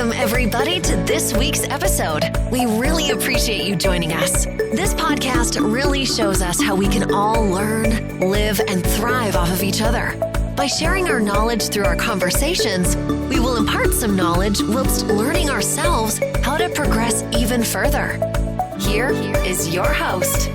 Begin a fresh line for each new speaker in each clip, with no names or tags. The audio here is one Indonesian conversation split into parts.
Welcome, everybody, to this week's episode. We really appreciate you joining us. This podcast really shows us how we can all learn, live, and thrive off of each other. By sharing our knowledge through our conversations, we will impart some knowledge whilst learning ourselves how to progress even further. Here is your host.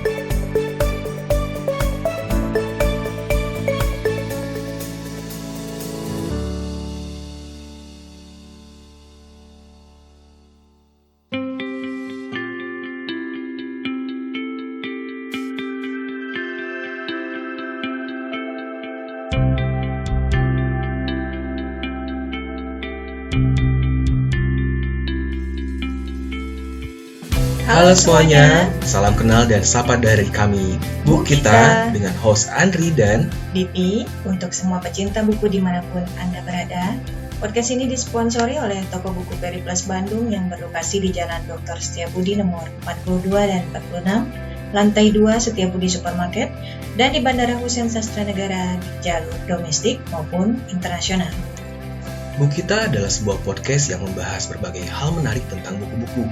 Halo semuanya, salam kenal dan sapa dari kami, Buku Kita, dengan host Andri dan
Dipi. Untuk semua pecinta buku dimanapun Anda berada, podcast ini disponsori oleh toko buku Periplus Bandung yang berlokasi di Jalan Dr. Setiabudi nomor 42 dan 46, lantai 2 Setiabudi Supermarket, dan di Bandara Husein Sastranegara di jalur domestik maupun internasional.
Buku Kita adalah sebuah podcast yang membahas berbagai hal menarik tentang buku-buku,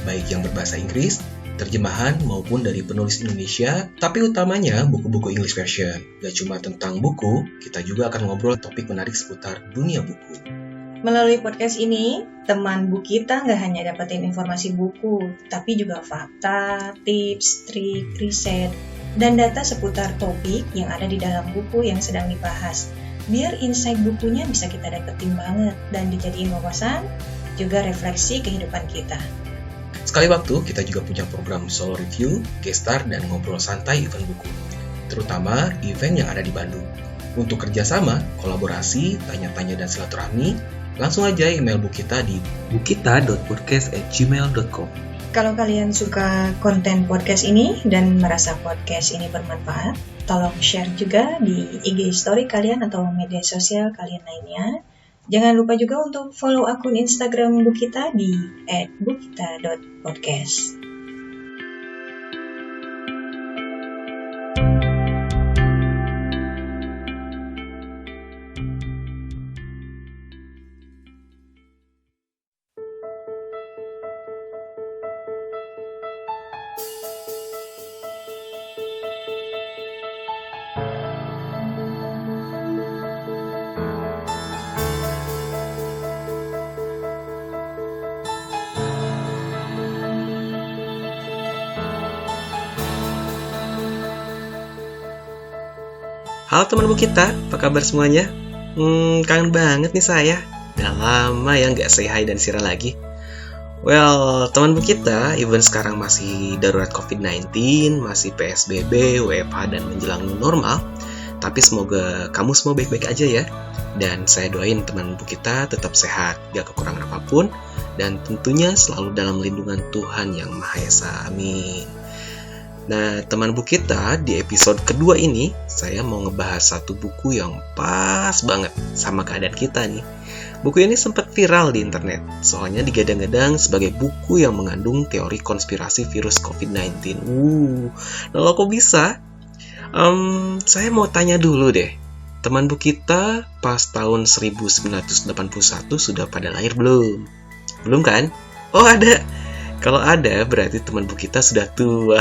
baik yang berbahasa Inggris, terjemahan maupun dari penulis Indonesia, tapi utamanya buku-buku English version. Gak cuma tentang buku, kita juga akan ngobrol topik menarik seputar dunia buku.
Melalui podcast ini, teman buku kita nggak hanya dapetin informasi buku, tapi juga fakta, tips, trik, riset, dan data seputar topik yang ada di dalam buku yang sedang dibahas. Biar insight bukunya bisa kita dapetin banget dan dijadiin wawasan, juga refleksi kehidupan kita.
Sekali waktu, kita juga punya program solo review, guest star, dan ngobrol santai event buku. Terutama event yang ada di Bandung. Untuk kerjasama, kolaborasi, tanya-tanya, dan silaturahmi, langsung aja email buku kita di bukita.podcast@gmail.com.
Kalau kalian suka konten podcast ini dan merasa podcast ini bermanfaat, tolong share juga di IG story kalian atau media sosial kalian lainnya. Jangan lupa juga untuk follow akun Instagram Bukita di @bukita.podcast.
Halo teman buku kita, apa kabar semuanya? Kangen banget nih saya. Udah lama ya nggak say hi dan sira lagi. Well, teman buku kita, even sekarang masih darurat COVID-19, masih PSBB, WFH, dan menjelang new normal. Tapi semoga kamu semua baik-baik aja ya. Dan saya doain teman buku kita tetap sehat, gak kekurangan apapun, dan tentunya selalu dalam lindungan Tuhan Yang Maha Esa. Amin. Nah, teman buku kita, di episode kedua ini, saya mau ngebahas satu buku yang pas banget sama keadaan kita nih. Buku ini sempat viral di internet, soalnya digadang-gadang sebagai buku yang mengandung teori konspirasi virus COVID-19. Nah, kok bisa? Saya mau tanya dulu deh, teman buku kita pas tahun 1981 sudah pada lahir belum? Belum kan? Oh, ada! Kalau ada, berarti teman buku kita sudah tua,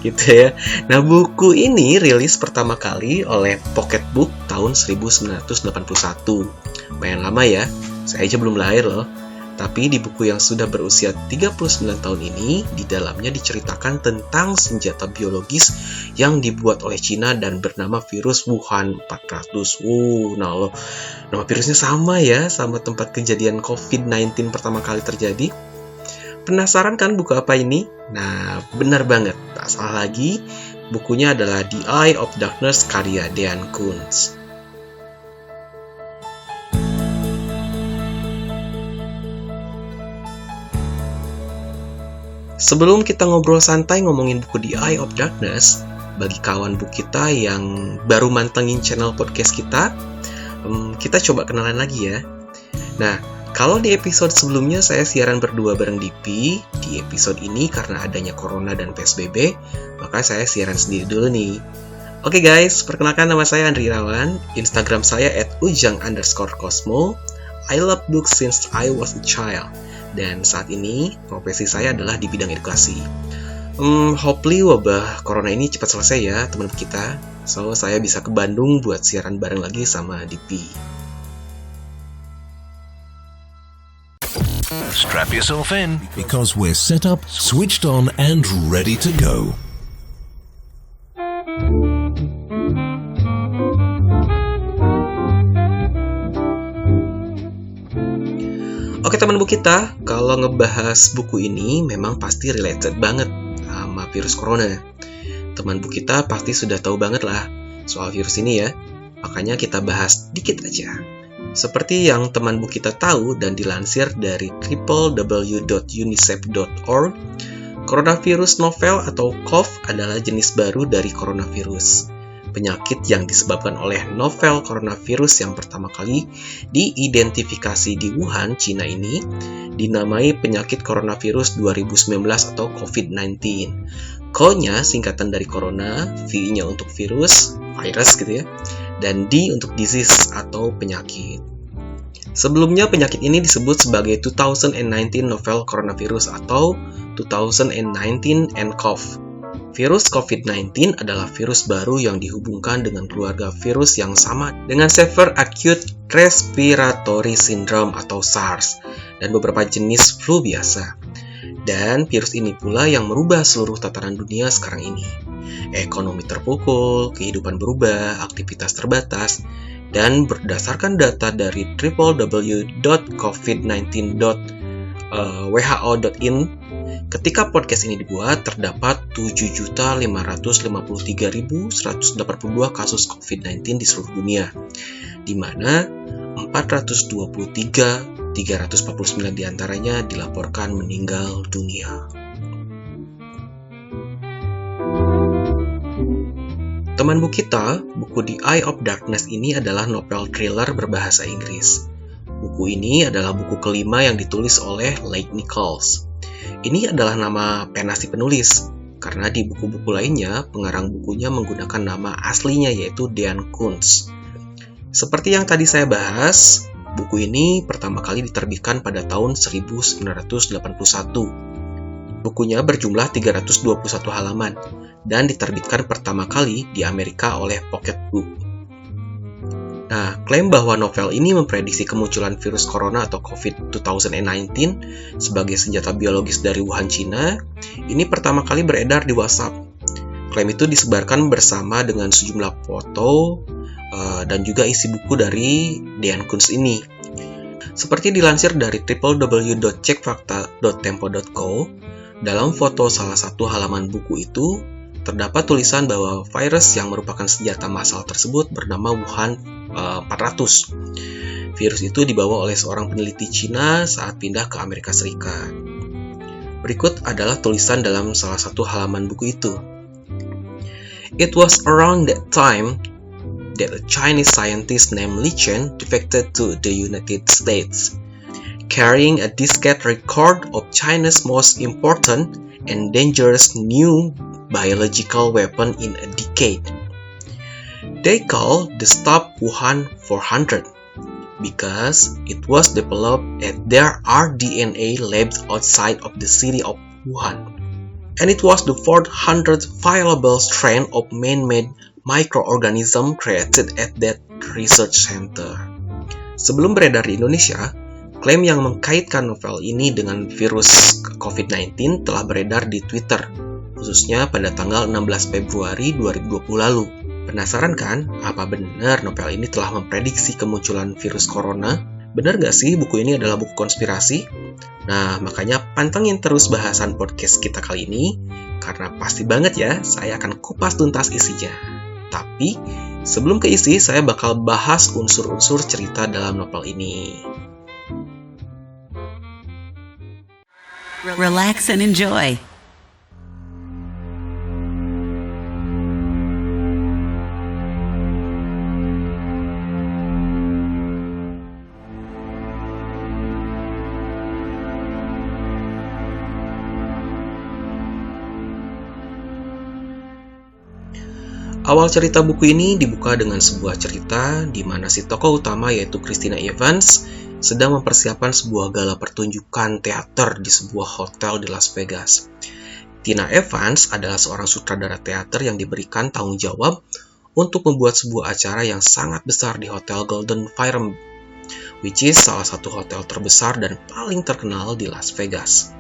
gitu ya. Nah, buku ini rilis pertama kali oleh Pocket Book tahun 1981. Lumayan lama ya, saya aja belum lahir loh. Tapi di buku yang sudah berusia 39 tahun ini, di dalamnya diceritakan tentang senjata biologis yang dibuat oleh Cina dan bernama virus Wuhan 400. Nama virusnya sama ya, sama tempat kejadian COVID-19 pertama kali terjadi. Penasaran kan buku apa ini? Nah, benar banget. Tak salah lagi, bukunya adalah The Eye of Darkness karya Dean Koontz. Sebelum kita ngobrol santai ngomongin buku The Eye of Darkness, bagi kawan buku kita yang baru mantengin channel podcast kita coba kenalan lagi ya. Nah, kalau di episode sebelumnya saya siaran berdua bareng Dipi, di episode ini karena adanya Corona dan PSBB, maka saya siaran sendiri dulu nih. Oke guys, perkenalkan nama saya Andri Irawan, Instagram saya @ujang_kosmo, I love books since I was a child. Dan saat ini, profesi saya adalah di bidang edukasi. Hopefully wabah corona ini cepat selesai ya, teman kita. So, saya bisa ke Bandung buat siaran bareng lagi sama Dipi.
Strap yourself in because we're set up, switched on, and ready to go.
Oke teman buku kita, kalau ngebahas buku ini memang pasti related banget sama virus corona. Teman buku kita pasti sudah tahu banget lah soal virus ini ya, makanya kita bahas dikit aja. Seperti yang teman buku kita tahu dan dilansir dari www.unicef.org, coronavirus novel atau COV adalah jenis baru dari coronavirus. Penyakit yang disebabkan oleh novel coronavirus yang pertama kali diidentifikasi di Wuhan, Cina ini dinamai penyakit coronavirus 2019 atau COVID-19. Co-nya singkatan dari corona, V-nya untuk virus gitu ya, dan D untuk disease atau penyakit. Sebelumnya penyakit ini disebut sebagai 2019 novel coronavirus atau 2019 nCoV. Virus COVID-19 adalah virus baru yang dihubungkan dengan keluarga virus yang sama dengan Severe Acute Respiratory Syndrome atau SARS dan beberapa jenis flu biasa. Dan virus ini pula yang merubah seluruh tatanan dunia sekarang ini. Ekonomi terpukul, kehidupan berubah, aktivitas terbatas, dan berdasarkan data dari www.covid19.who.in, ketika podcast ini dibuat, terdapat 7.553.182 kasus COVID-19 di seluruh dunia, di mana 423.349 diantaranya dilaporkan meninggal dunia. Teman buku kita, buku The Eye of Darkness ini adalah novel thriller berbahasa Inggris. Buku ini adalah buku kelima yang ditulis oleh Leigh Nichols. Ini adalah nama pena si penulis, karena di buku-buku lainnya, pengarang bukunya menggunakan nama aslinya yaitu Dean Koontz. Seperti yang tadi saya bahas, buku ini pertama kali diterbitkan pada tahun 1981. Bukunya berjumlah 321 halaman, dan diterbitkan pertama kali di Amerika oleh Pocket Book. Nah, klaim bahwa novel ini memprediksi kemunculan virus corona atau COVID-2019 sebagai senjata biologis dari Wuhan, Cina, ini pertama kali beredar di WhatsApp. Klaim itu disebarkan bersama dengan sejumlah foto dan juga isi buku dari Dean Koontz ini. Seperti dilansir dari www.cekfakta.tempo.co, dalam foto salah satu halaman buku itu, terdapat tulisan bahwa virus yang merupakan senjata massal tersebut bernama Wuhan 400. Virus itu dibawa oleh seorang peneliti Cina saat pindah ke Amerika Serikat. Berikut adalah tulisan dalam salah satu halaman buku itu. It was around that time that a Chinese scientist named Li Chen defected to the United States, carrying a diskette record of China's most important and dangerous new biological weapon in a decade. They called the stuff Wuhan 400 because it was developed at their rDNA labs outside of the city of Wuhan. And it was the 400th viable strain of man-made microorganism created at that research center. Sebelum beredar di Indonesia, klaim yang mengkaitkan novel ini dengan virus COVID-19 telah beredar di Twitter, khususnya pada tanggal 16 Februari 2020 lalu. Penasaran kan, apa benar novel ini telah memprediksi kemunculan virus corona? Benar gak sih buku ini adalah buku konspirasi? Nah, makanya pantengin terus bahasan podcast kita kali ini, karena pasti banget ya, saya akan kupas tuntas isinya. Tapi, sebelum ke isi, saya bakal bahas unsur-unsur cerita dalam novel ini.
Relax and enjoy.
Awal cerita buku ini dibuka dengan sebuah cerita di mana si tokoh utama yaitu Christina Evans sedang mempersiapkan sebuah gala pertunjukan teater di sebuah hotel di Las Vegas. Tina Evans adalah seorang sutradara teater yang diberikan tanggung jawab untuk membuat sebuah acara yang sangat besar di Hotel Golden Firm, which is salah satu hotel terbesar dan paling terkenal di Las Vegas.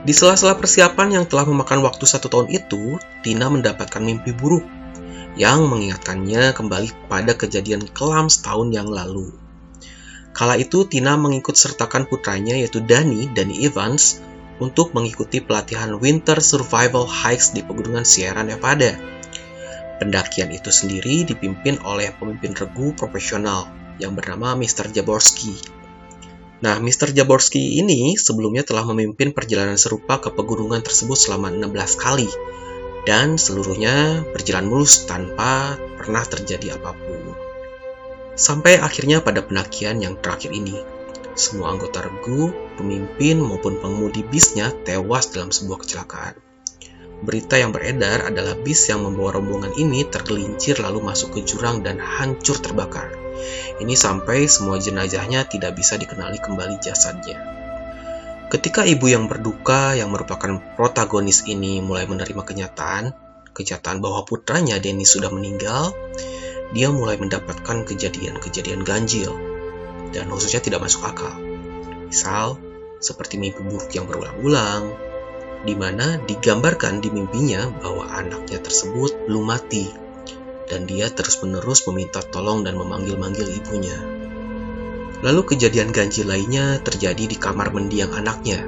Di sela-sela persiapan yang telah memakan waktu 1 tahun itu, Tina mendapatkan mimpi buruk yang mengingatkannya kembali pada kejadian kelam setahun yang lalu. Kala itu, Tina mengikut sertakan putranya yaitu Danny Evans untuk mengikuti pelatihan Winter Survival Hikes di pegunungan Sierra Nevada. Pendakian itu sendiri dipimpin oleh pemimpin regu profesional yang bernama Mr. Jaworski. Nah, Mr. Jaworski ini sebelumnya telah memimpin perjalanan serupa ke pegunungan tersebut selama 16 kali, dan seluruhnya berjalan mulus tanpa pernah terjadi apapun. Sampai akhirnya pada pendakian yang terakhir ini, semua anggota regu, pemimpin maupun pengemudi bisnya tewas dalam sebuah kecelakaan. Berita yang beredar adalah bis yang membawa rombongan ini tergelincir lalu masuk ke jurang dan hancur terbakar. Ini sampai semua jenazahnya tidak bisa dikenali kembali jasadnya. Ketika ibu yang berduka yang merupakan protagonis ini mulai menerima kenyataan bahwa putranya Danny sudah meninggal, dia mulai mendapatkan kejadian-kejadian ganjil dan khususnya tidak masuk akal. Misal, seperti mimpi buruk yang berulang-ulang, di mana digambarkan di mimpinya bahwa anaknya tersebut belum mati, dan dia terus-menerus meminta tolong dan memanggil-manggil ibunya. Lalu kejadian ganjil lainnya terjadi di kamar mendiang anaknya,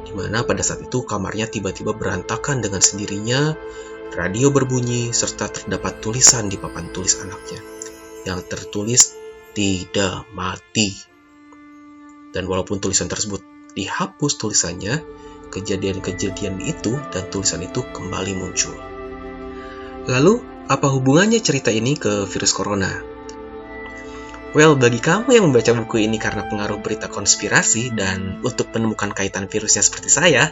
di mana pada saat itu kamarnya tiba-tiba berantakan dengan sendirinya, radio berbunyi, serta terdapat tulisan di papan tulis anaknya, yang tertulis "tidak mati". Dan walaupun tulisan tersebut dihapus tulisannya, kejadian-kejadian itu dan tulisan itu kembali muncul. Lalu, apa hubungannya cerita ini ke virus corona? Well, bagi kamu yang membaca buku ini karena pengaruh berita konspirasi dan untuk menemukan kaitan virusnya seperti saya,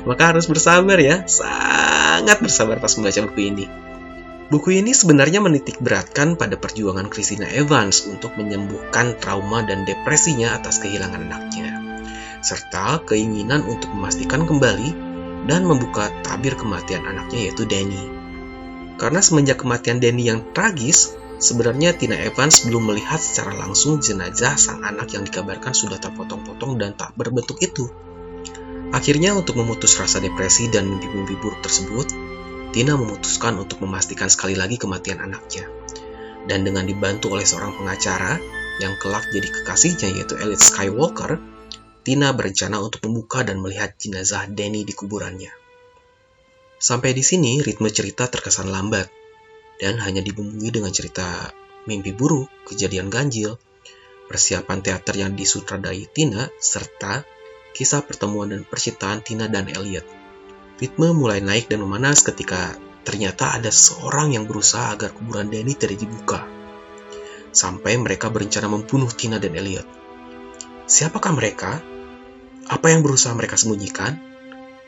maka harus bersabar ya, sangat bersabar pas membaca buku ini. Buku ini sebenarnya menitik beratkan pada perjuangan Christina Evans untuk menyembuhkan trauma dan depresinya atas kehilangan anaknya, serta keinginan untuk memastikan kembali dan membuka tabir kematian anaknya yaitu Danny. Karena semenjak kematian Danny yang tragis, sebenarnya Tina Evans belum melihat secara langsung jenazah sang anak yang dikabarkan sudah terpotong-potong dan tak berbentuk itu. Akhirnya untuk memutus rasa depresi dan mimpi-mimpi buruk tersebut, Tina memutuskan untuk memastikan sekali lagi kematian anaknya. Dan dengan dibantu oleh seorang pengacara yang kelak jadi kekasihnya yaitu Elliot Skywalker, Tina berencana untuk membuka dan melihat jenazah Danny di kuburannya. Sampai di sini, ritme cerita terkesan lambat, dan hanya dibumbui dengan cerita mimpi buruk, kejadian ganjil, persiapan teater yang disutradai Tina, serta kisah pertemuan dan percintaan Tina dan Elliot. Ritme mulai naik dan memanas ketika ternyata ada seorang yang berusaha agar kuburan Danny tidak dibuka, sampai mereka berencana membunuh Tina dan Elliot. Siapakah mereka? Apa yang berusaha mereka sembunyikan?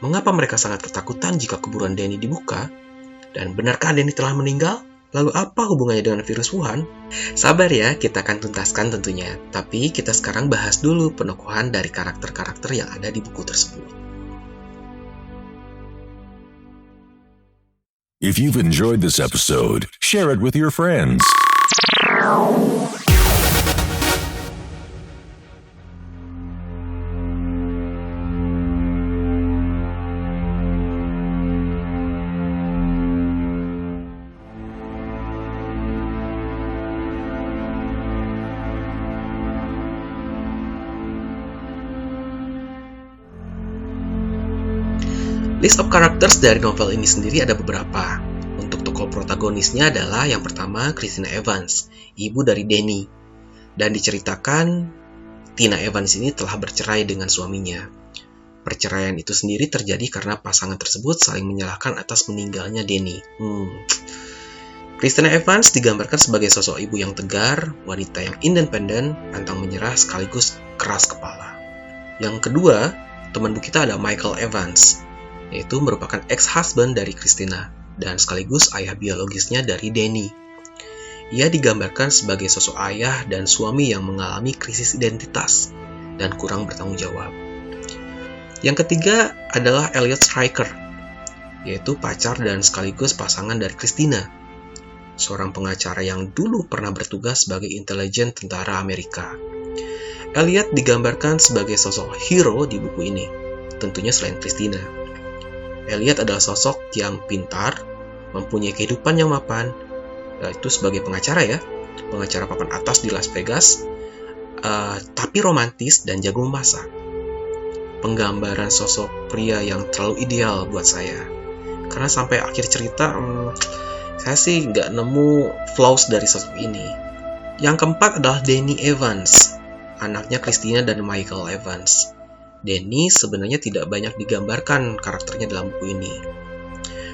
Mengapa mereka sangat ketakutan jika kuburan Danny dibuka? Dan benarkah Danny telah meninggal? Lalu apa hubungannya dengan virus Wuhan? Sabar ya, kita akan tuntaskan tentunya. Tapi kita sekarang bahas dulu penokohan dari karakter-karakter yang ada di buku tersebut.
If you've enjoyed this episode, share it with your friends.
List of characters dari novel ini sendiri ada beberapa. Untuk tokoh protagonisnya adalah yang pertama Christina Evans, ibu dari Danny. Dan diceritakan Tina Evans ini telah bercerai dengan suaminya. Perceraian itu sendiri terjadi karena pasangan tersebut saling menyalahkan atas meninggalnya Danny. Christina Evans digambarkan sebagai sosok ibu yang tegar, wanita yang independen, pantang menyerah sekaligus keras kepala. Yang kedua, teman buku kita ada Michael Evans, yaitu merupakan ex-husband dari Christina dan sekaligus ayah biologisnya dari Danny. Ia digambarkan sebagai sosok ayah dan suami yang mengalami krisis identitas dan kurang bertanggung jawab. Yang ketiga adalah Elliot Stryker, yaitu pacar dan sekaligus pasangan dari Christina, seorang pengacara yang dulu pernah bertugas sebagai intelijen tentara Amerika. Elliot digambarkan sebagai sosok hero di buku ini, tentunya selain Christina. Elliot adalah sosok yang pintar, mempunyai kehidupan yang mapan, yaitu sebagai pengacara pengacara papan atas di Las Vegas, tapi romantis dan jago memasak. Penggambaran sosok pria yang terlalu ideal buat saya, karena sampai akhir cerita saya sih nggak nemu flaws dari sosok ini. Yang keempat adalah Danny Evans, anaknya Christina dan Michael Evans. Danny sebenarnya tidak banyak digambarkan karakternya dalam buku ini.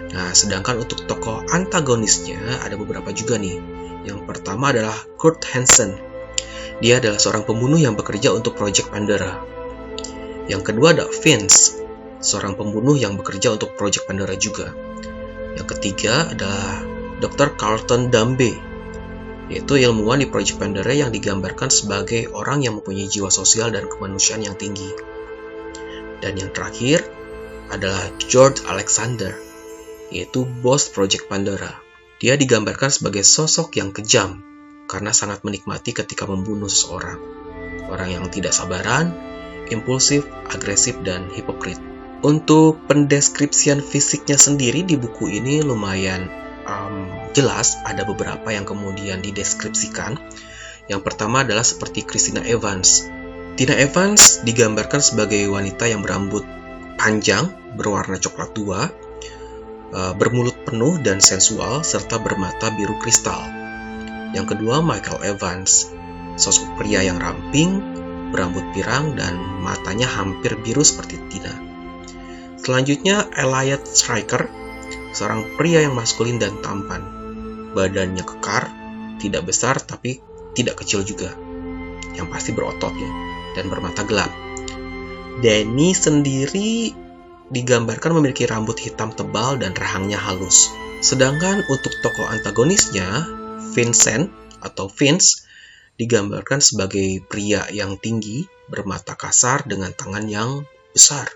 Nah, sedangkan untuk tokoh antagonisnya ada beberapa juga nih. Yang pertama adalah Kurt Hansen. Dia adalah seorang pembunuh yang bekerja untuk Project Pandora. Yang kedua ada Vince, seorang pembunuh yang bekerja untuk Project Pandora juga. Yang ketiga adalah Dr. Carlton Dambe, yaitu ilmuwan di Project Pandora yang digambarkan sebagai orang yang mempunyai jiwa sosial dan kemanusiaan yang tinggi. Dan yang terakhir adalah George Alexander, yaitu bos Project Pandora. Dia digambarkan sebagai sosok yang kejam karena sangat menikmati ketika membunuh seseorang. Orang yang tidak sabaran, impulsif, agresif, dan hipokrit. Untuk pendeskripsian fisiknya sendiri di buku ini lumayan jelas, ada beberapa yang kemudian dideskripsikan. Yang pertama adalah seperti Christina Evans. Tina Evans digambarkan sebagai wanita yang berambut panjang, berwarna coklat tua, bermulut penuh dan sensual, serta bermata biru kristal. Yang kedua, Michael Evans, sosok pria yang ramping, berambut pirang, dan matanya hampir biru seperti Tina. Selanjutnya, Elliot Stryker, seorang pria yang maskulin dan tampan. Badannya kekar, tidak besar tapi tidak kecil juga, yang pasti berotot ya, dan bermata gelap. Danny sendiri digambarkan memiliki rambut hitam tebal dan rahangnya halus. Sedangkan untuk tokoh antagonisnya, Vincent atau Vince, digambarkan sebagai pria yang tinggi, bermata kasar dengan tangan yang besar.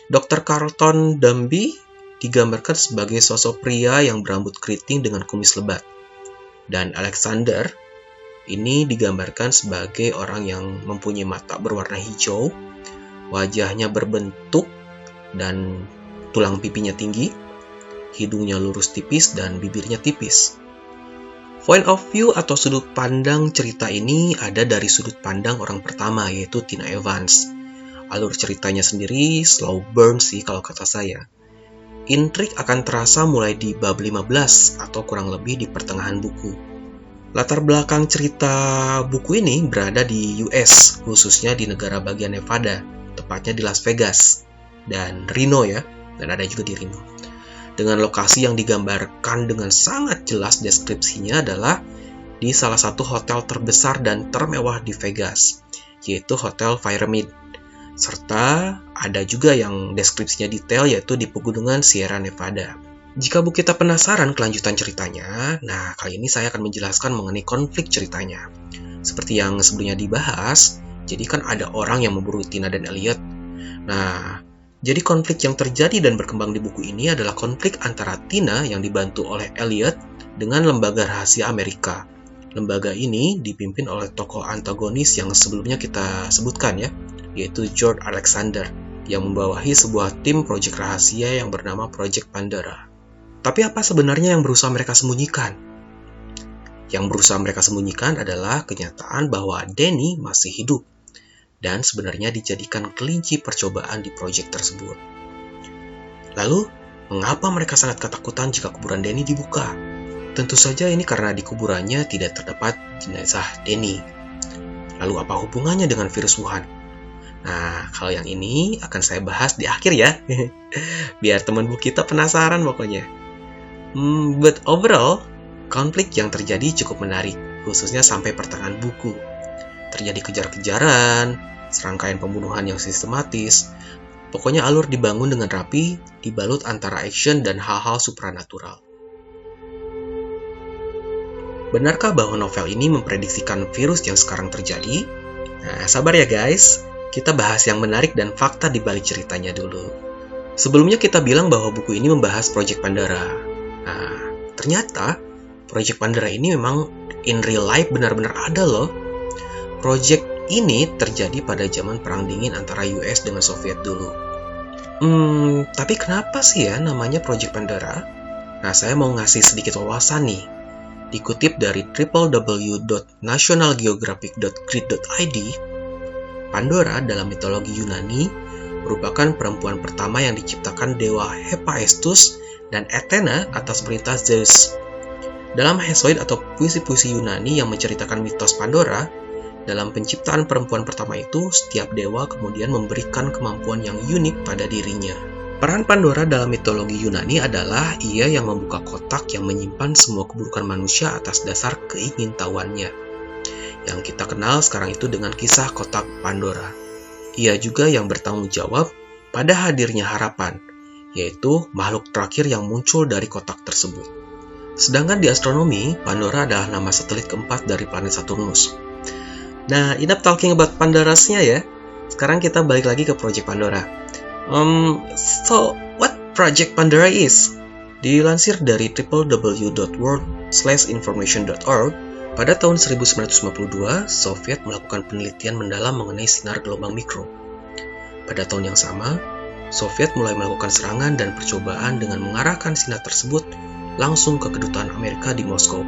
Dr. Carlton Dambe digambarkan sebagai sosok pria yang berambut keriting dengan kumis lebat. Dan Alexander ini digambarkan sebagai orang yang mempunyai mata berwarna hijau, wajahnya berbentuk dan tulang pipinya tinggi, hidungnya lurus tipis dan bibirnya tipis. Point of view atau sudut pandang cerita ini ada dari sudut pandang orang pertama, yaitu Tina Evans. Alur ceritanya sendiri slow burn sih kalau kata saya. Intrik akan terasa mulai di bab 15 atau kurang lebih di pertengahan buku. Latar belakang cerita buku ini berada di US, khususnya di negara bagian Nevada, tepatnya di Las Vegas dan Reno ya, dan ada juga di Reno. Dengan lokasi yang digambarkan dengan sangat jelas deskripsinya adalah di salah satu hotel terbesar dan termewah di Vegas, yaitu Hotel Pyramid. Serta ada juga yang deskripsinya detail, yaitu di pegunungan Sierra Nevada. Jika Bu kita penasaran kelanjutan ceritanya, nah kali ini saya akan menjelaskan mengenai konflik ceritanya. Seperti yang sebelumnya dibahas, jadi kan ada orang yang memburu Tina dan Elliot. Nah, jadi konflik yang terjadi dan berkembang di buku ini adalah konflik antara Tina yang dibantu oleh Elliot dengan lembaga rahasia Amerika. Lembaga ini dipimpin oleh tokoh antagonis yang sebelumnya kita sebutkan ya, yaitu George Alexander, yang membawahi sebuah tim proyek rahasia yang bernama Project Pandora. Tapi apa sebenarnya yang berusaha mereka sembunyikan? Yang berusaha mereka sembunyikan adalah kenyataan bahwa Danny masih hidup dan sebenarnya dijadikan kelinci percobaan di proyek tersebut. Lalu, mengapa mereka sangat ketakutan jika kuburan Danny dibuka? Tentu saja ini karena di kuburannya tidak terdapat jenazah Danny. Lalu apa hubungannya dengan virus Wuhan? Nah, kalau yang ini akan saya bahas di akhir ya. Biar teman buku kita penasaran pokoknya. But overall, konflik yang terjadi cukup menarik, khususnya sampai pertengahan buku. Terjadi kejar-kejaran, serangkaian pembunuhan yang sistematis. Pokoknya alur dibangun dengan rapi, dibalut antara action dan hal-hal supranatural. Benarkah bahwa novel ini memprediksikan virus yang sekarang terjadi? Nah, sabar ya guys. Kita bahas yang menarik dan fakta di balik ceritanya dulu. Sebelumnya kita bilang bahwa buku ini membahas Project Pandora. Nah, ternyata Project Pandora ini memang in real life benar-benar ada loh. Project ini terjadi pada zaman Perang Dingin antara US dengan Soviet dulu. Tapi kenapa sih ya namanya Project Pandora? Nah, saya mau ngasih sedikit wawasan nih. Dikutip dari www.nationalgeographic.grid.id, Pandora dalam mitologi Yunani merupakan perempuan pertama yang diciptakan dewa Hephaestus dan Athena atas perintah Zeus. Dalam Hesiod atau puisi-puisi Yunani yang menceritakan mitos Pandora, dalam penciptaan perempuan pertama itu, setiap dewa kemudian memberikan kemampuan yang unik pada dirinya. Peran Pandora dalam mitologi Yunani adalah ia yang membuka kotak yang menyimpan semua keburukan manusia atas dasar keingintahuannya, yang kita kenal sekarang itu dengan kisah kotak Pandora. Ia juga yang bertanggung jawab pada hadirnya harapan, yaitu makhluk terakhir yang muncul dari kotak tersebut. Sedangkan di astronomi, Pandora adalah nama satelit keempat dari planet Saturnus. Nah, enough talking about Pandorasnya ya. Sekarang kita balik lagi ke Project Pandora. So, what Project Pandora is? Dilansir dari www.world/information.org, pada tahun 1952, Soviet melakukan penelitian mendalam mengenai sinar gelombang mikro. Pada tahun yang sama, Soviet mulai melakukan serangan dan percobaan dengan mengarahkan sinar tersebut langsung ke kedutaan Amerika di Moskow.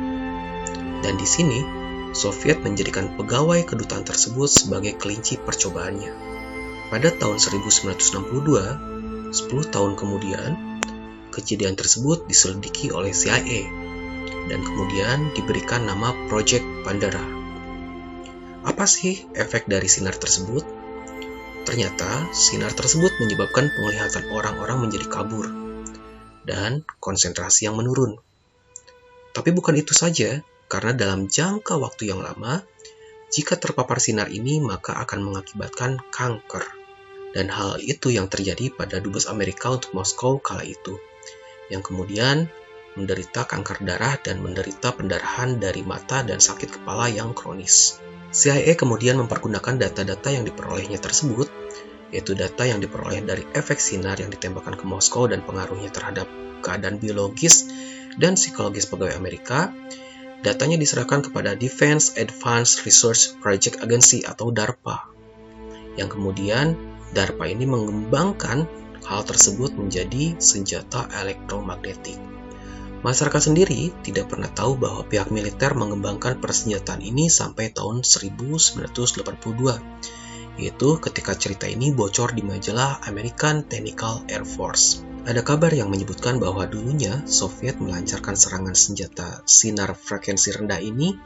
Dan di sini, Soviet menjadikan pegawai kedutaan tersebut sebagai kelinci percobaannya. Pada tahun 1962, 10 tahun kemudian, kejadian tersebut diselidiki oleh CIA dan kemudian diberikan nama Project Pandora. Apa sih efek dari sinar tersebut? Ternyata, sinar tersebut menyebabkan penglihatan orang-orang menjadi kabur dan konsentrasi yang menurun. Tapi bukan itu saja, karena dalam jangka waktu yang lama, jika terpapar sinar ini maka akan mengakibatkan kanker. Dan hal itu yang terjadi pada dubes Amerika untuk Moskow kala itu, yang kemudian menderita kanker darah dan menderita pendarahan dari mata dan sakit kepala yang kronis. CIA kemudian mempergunakan data-data yang diperolehnya tersebut, yaitu data yang diperoleh dari efek sinar yang ditembakkan ke Moskow dan pengaruhnya terhadap keadaan biologis dan psikologis pegawai Amerika. Datanya diserahkan kepada Defense Advanced Research Project Agency atau DARPA, yang kemudian DARPA ini mengembangkan hal tersebut menjadi senjata elektromagnetik. Masyarakat sendiri tidak pernah tahu bahwa pihak militer mengembangkan persenjataan ini sampai tahun 1982, yaitu ketika cerita ini bocor di majalah American Technical Air Force. Ada kabar yang menyebutkan bahwa dulunya Soviet melancarkan serangan senjata sinar frekuensi rendah ini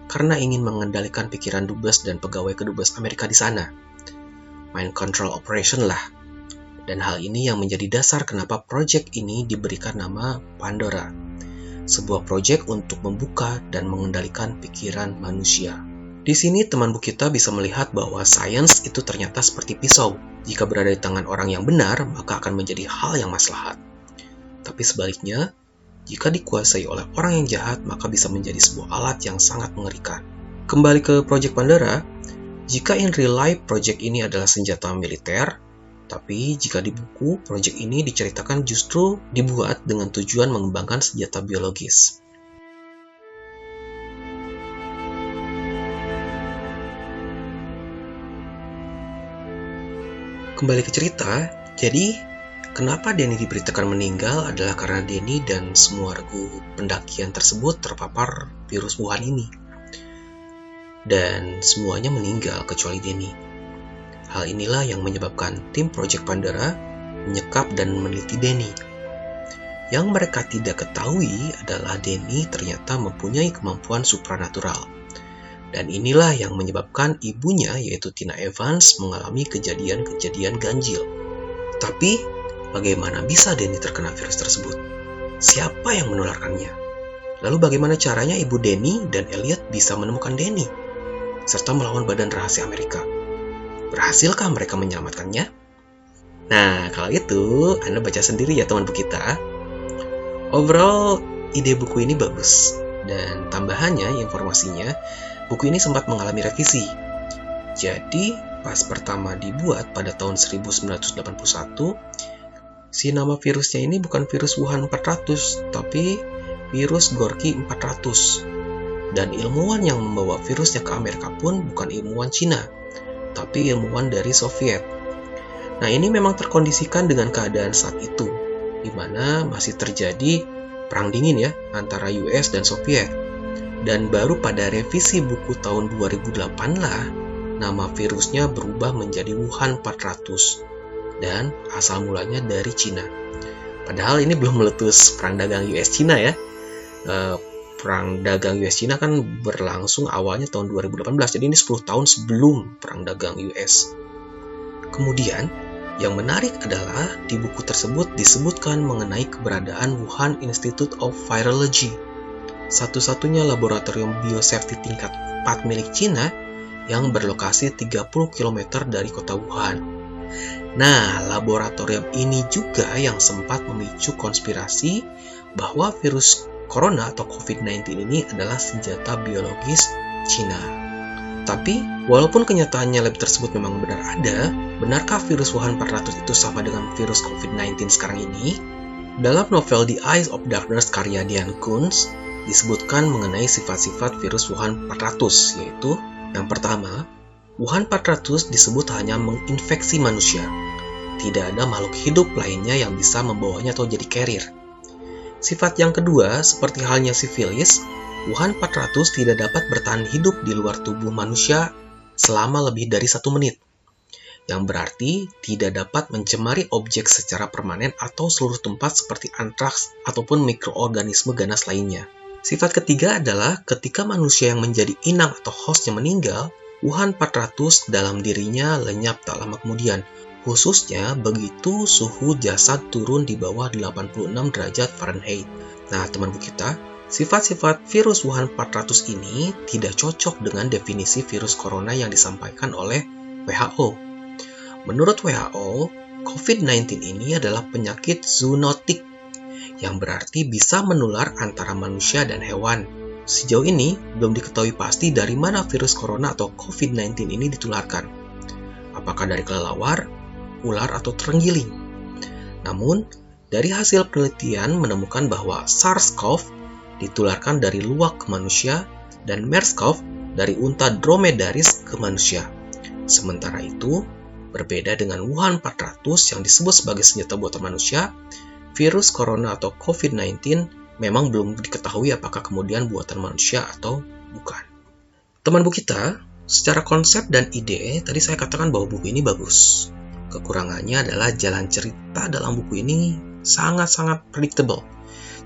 karena ingin mengendalikan pikiran dubes dan pegawai kedubes Amerika di sana. Mind control operation lah. Dan hal ini yang menjadi dasar kenapa proyek ini diberikan nama Pandora, sebuah proyek untuk membuka dan mengendalikan pikiran manusia. Di sini teman buku kita bisa melihat bahwa sains itu ternyata seperti pisau. Jika berada di tangan orang yang benar, maka akan menjadi hal yang maslahat. Tapi sebaliknya, jika dikuasai oleh orang yang jahat, maka bisa menjadi sebuah alat yang sangat mengerikan. Kembali ke Project Pandora, jika in real life proyek ini adalah senjata militer, tapi jika di buku, proyek ini diceritakan justru dibuat dengan tujuan mengembangkan senjata biologis. Kembali ke cerita, jadi kenapa Denny diberitakan meninggal adalah karena Denny dan semua regu pendakian tersebut terpapar virus Wuhan ini. Dan semuanya meninggal kecuali Denny. Hal inilah yang menyebabkan tim Project Pandora menyekap dan meneliti Denny. Yang mereka tidak ketahui adalah Denny ternyata mempunyai kemampuan supranatural. Dan inilah yang menyebabkan ibunya yaitu Tina Evans mengalami kejadian-kejadian ganjil. Tapi, bagaimana bisa Denny terkena virus tersebut? Siapa yang menularkannya? Lalu bagaimana caranya ibu Denny dan Elliot bisa menemukan Denny? Serta melawan badan rahasia Amerika. Berhasilkah mereka menyelamatkannya? Nah, kalau itu, Anda baca sendiri ya teman buku kita. Overall, ide buku ini bagus. Dan tambahannya, informasinya, buku ini sempat mengalami revisi. Jadi, pas pertama dibuat pada tahun 1981, si nama virusnya ini bukan virus Wuhan 400, tapi virus Gorky 400. Dan ilmuwan yang membawa virusnya ke Amerika pun bukan ilmuwan Cina, tapi ilmuwan dari Soviet. Nah, ini memang terkondisikan dengan keadaan saat itu, di mana masih terjadi perang dingin ya, antara US dan Soviet. Dan baru pada revisi buku tahun 2008 lah, nama virusnya berubah menjadi Wuhan 400. Dan asal mulanya dari Cina. Padahal ini belum meletus perang dagang US-Cina ya. Perang dagang US-Cina kan berlangsung awalnya tahun 2018, jadi ini 10 tahun sebelum perang dagang US. Kemudian, yang menarik adalah di buku tersebut disebutkan mengenai keberadaan Wuhan Institute of Virology, satu-satunya laboratorium biosafety tingkat 4 milik Cina yang berlokasi 30 km dari kota Wuhan. Nah, laboratorium ini juga yang sempat memicu konspirasi bahwa virus corona atau COVID-19 ini adalah senjata biologis Cina. Tapi, walaupun kenyataannya lab tersebut memang benar ada, benarkah virus Wuhan 400 itu sama dengan virus COVID-19 sekarang ini? Dalam novel The Eyes of Darkness karya Diane Koontz, disebutkan mengenai sifat-sifat virus Wuhan 400, yaitu yang pertama, Wuhan 400 disebut hanya menginfeksi manusia. Tidak ada makhluk hidup lainnya yang bisa membawanya atau jadi carrier. Sifat yang kedua, seperti halnya sifilis, Wuhan 400 tidak dapat bertahan hidup di luar tubuh manusia selama lebih dari 1 menit. Yang berarti tidak dapat mencemari objek secara permanen atau seluruh tempat seperti antraks ataupun mikroorganisme ganas lainnya. Sifat ketiga adalah ketika manusia yang menjadi inang atau hostnya meninggal, Wuhan 400 dalam dirinya lenyap tak lama kemudian, khususnya begitu suhu jasad turun di bawah 86 derajat Fahrenheit. Nah, teman-teman kita, sifat-sifat virus Wuhan 400 ini tidak cocok dengan definisi virus corona yang disampaikan oleh WHO. Menurut WHO, COVID-19 ini adalah penyakit zoonotik, yang berarti bisa menular antara manusia dan hewan. Sejauh ini, belum diketahui pasti dari mana virus corona atau COVID-19 ini ditularkan. Apakah dari kelelawar, ular, atau terenggiling? Namun, dari hasil penelitian menemukan bahwa SARS-CoV ditularkan dari luwak ke manusia dan MERS-CoV dari unta dromedaris ke manusia. Sementara itu, berbeda dengan Wuhan 400 yang disebut sebagai senjata buatan manusia, virus corona atau COVID-19 memang belum diketahui apakah kemudian buatan manusia atau bukan. Teman buku kita, secara konsep dan ide, tadi saya katakan bahwa buku ini bagus. Kekurangannya adalah jalan cerita dalam buku ini sangat-sangat predictable.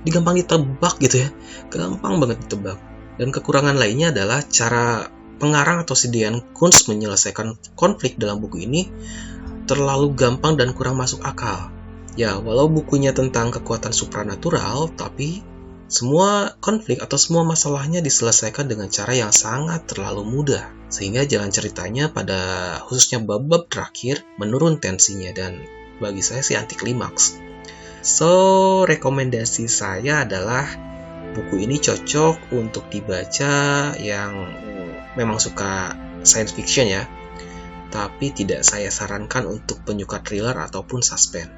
Gampang ditebak gitu ya, gampang banget ditebak. Dan kekurangan lainnya adalah cara pengarang atau si Diane Koontz menyelesaikan konflik dalam buku ini terlalu gampang dan kurang masuk akal. Ya, walau bukunya tentang kekuatan supranatural, tapi semua konflik atau semua masalahnya diselesaikan dengan cara yang sangat terlalu mudah. Sehingga jalan ceritanya pada khususnya bab-bab terakhir menurun tensinya dan bagi saya sih anti klimaks. So, rekomendasi saya adalah buku ini cocok untuk dibaca yang memang suka science fiction ya. Tapi tidak saya sarankan untuk penyuka thriller ataupun suspense.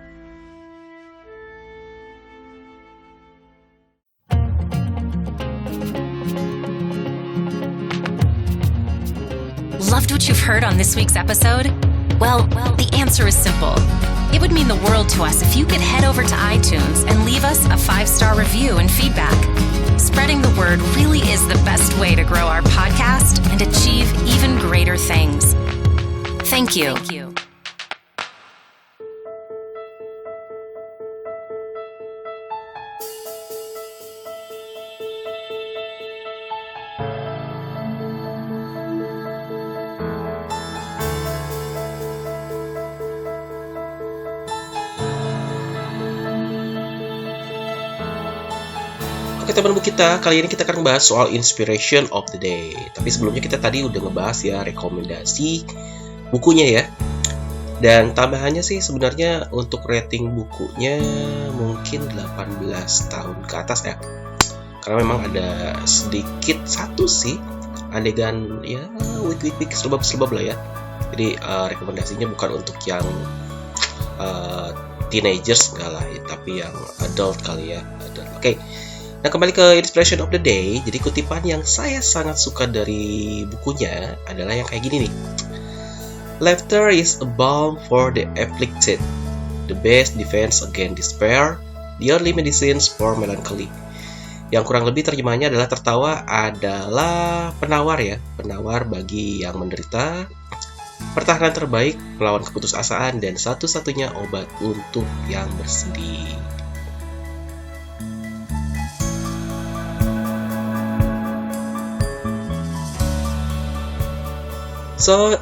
Loved what you've heard on this week's episode? Well, the answer is simple. It would mean the world to us if you could head over to iTunes and leave us a 5-star review and feedback. Spreading the word really is the best way to grow our podcast and achieve even greater things. Thank you.
Oke teman buku kita, kali ini kita akan membahas soal inspiration of the day. Tapi sebelumnya kita tadi udah ngebahas ya rekomendasi bukunya ya. Dan tambahannya sih sebenarnya untuk rating bukunya mungkin 18 tahun ke atas ya. karena memang ada sedikit satu sih adegan ya wik selebab lah ya. Jadi rekomendasinya bukan untuk yang teenagers enggak lah ya, tapi yang adult kali ya. Oke. Nah, kembali ke inspiration of the day. Jadi kutipan yang saya sangat suka dari bukunya adalah yang kayak gini nih. Laughter is a balm for the afflicted, the best defense against despair, the only medicines for melancholy. Yang kurang lebih terjemahannya adalah tertawa adalah penawar ya, penawar bagi yang menderita, pertahanan terbaik melawan keputusasaan, dan satu-satunya obat untuk yang bersedih. So,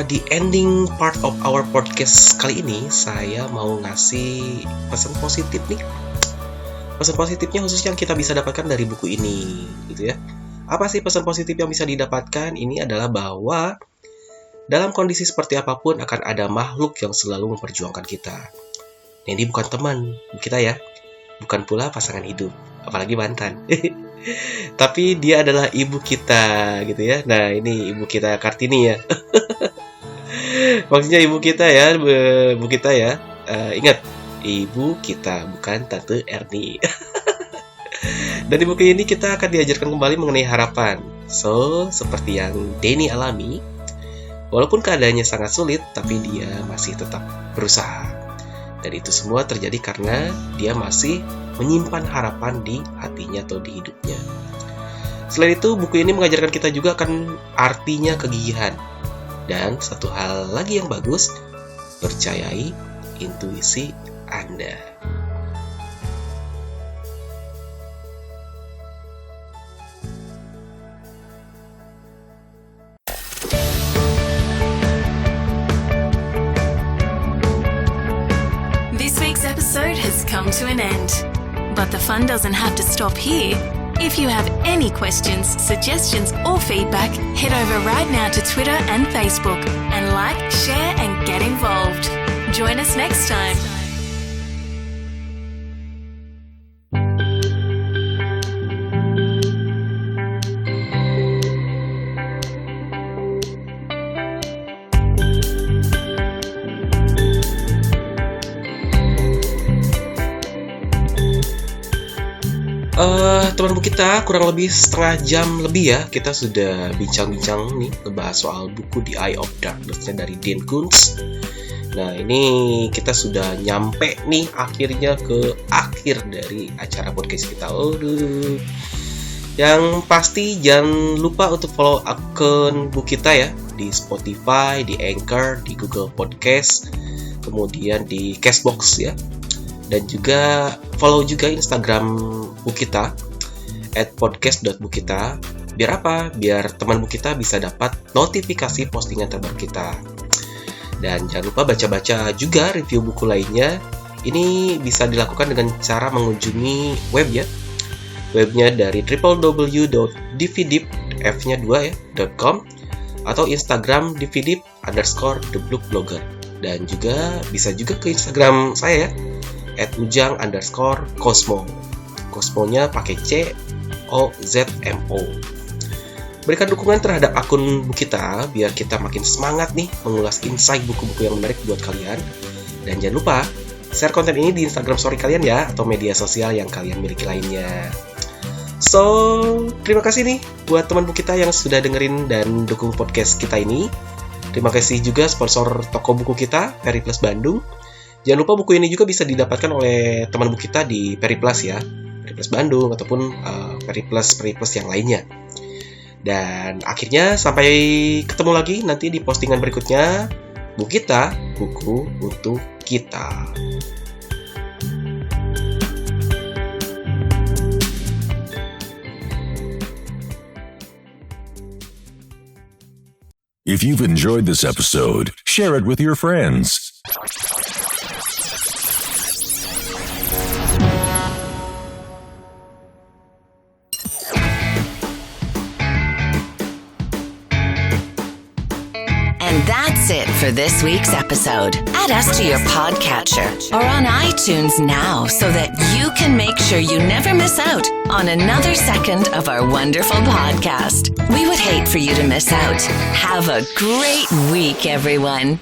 di ending part of our podcast kali ini, saya mau ngasih pesan positif nih. Pesan positifnya khususnya yang kita bisa dapatkan dari buku ini, gitu ya. Apa sih pesan positif yang bisa didapatkan? Ini adalah bahwa dalam kondisi seperti apapun akan ada makhluk yang selalu memperjuangkan kita. Nah, ini bukan teman kita ya, bukan pula pasangan hidup, apalagi mantan. Tapi dia adalah ibu kita gitu ya. Nah, ini ibu kita Kartini ya. Maksudnya ibu kita ya, ingat, ibu kita bukan Tante Erni. Dan di buku ini kita akan diajarkan kembali mengenai harapan. So, seperti yang Denny alami, walaupun keadaannya sangat sulit, tapi dia masih tetap berusaha. Dan itu semua terjadi karena dia masih menyimpan harapan di hatinya atau di hidupnya. Selain itu, buku ini mengajarkan kita juga akan artinya kegigihan. Dan satu hal lagi yang bagus, percayai intuisi Anda.
This week's episode has come to an end. But the fun doesn't have to stop here. If you have any questions, suggestions, or feedback, head over right now to Twitter and Facebook and like, share, and get involved. Join us next time.
Teman buku kita kurang lebih setengah jam lebih ya, kita sudah bincang-bincang nih ngebahas soal buku The Eye of Darkness dari Dean Koontz. Nah, ini kita sudah nyampe nih akhirnya ke akhir dari acara podcast kita. Yang pasti jangan lupa untuk follow akun buku kita ya di Spotify, di Anchor, di Google Podcast, kemudian di Castbox ya. Dan juga follow juga Instagram Bukita @podcast.bukita. Biar apa? Biar teman Bukita bisa dapat notifikasi postingan terbaru kita. Dan jangan lupa baca-baca juga review buku lainnya. Ini bisa dilakukan dengan cara mengunjungi web ya. Webnya dari www.dvdip.com atau Instagram dvdip_thebloogblogger. Dan juga bisa juga ke Instagram saya ya, @ujang_cosmo. Cosmonya pakai COZMO. Berikan dukungan terhadap akun Bukita biar kita makin semangat nih mengulas insight buku-buku yang menarik buat kalian. Dan jangan lupa share konten ini di Instagram story kalian ya, atau media sosial yang kalian miliki lainnya. So, terima kasih nih buat teman Bukita yang sudah dengerin dan dukung podcast kita ini. Terima kasih juga sponsor toko buku kita, Periplus Bandung. Jangan lupa buku ini juga bisa didapatkan oleh teman buku kita di Periplus ya, Periplus Bandung ataupun Periplus yang lainnya. Dan akhirnya sampai ketemu lagi nanti di postingan berikutnya. Bukita, buku untuk kita.
If you've enjoyed this episode, share it with your friends.
And that's That's it for this week's episode. Add us to your podcatcher or on iTunes now so that you can make sure you never miss out on another second of our wonderful podcast. We would hate for you to miss out. Have a great week, everyone.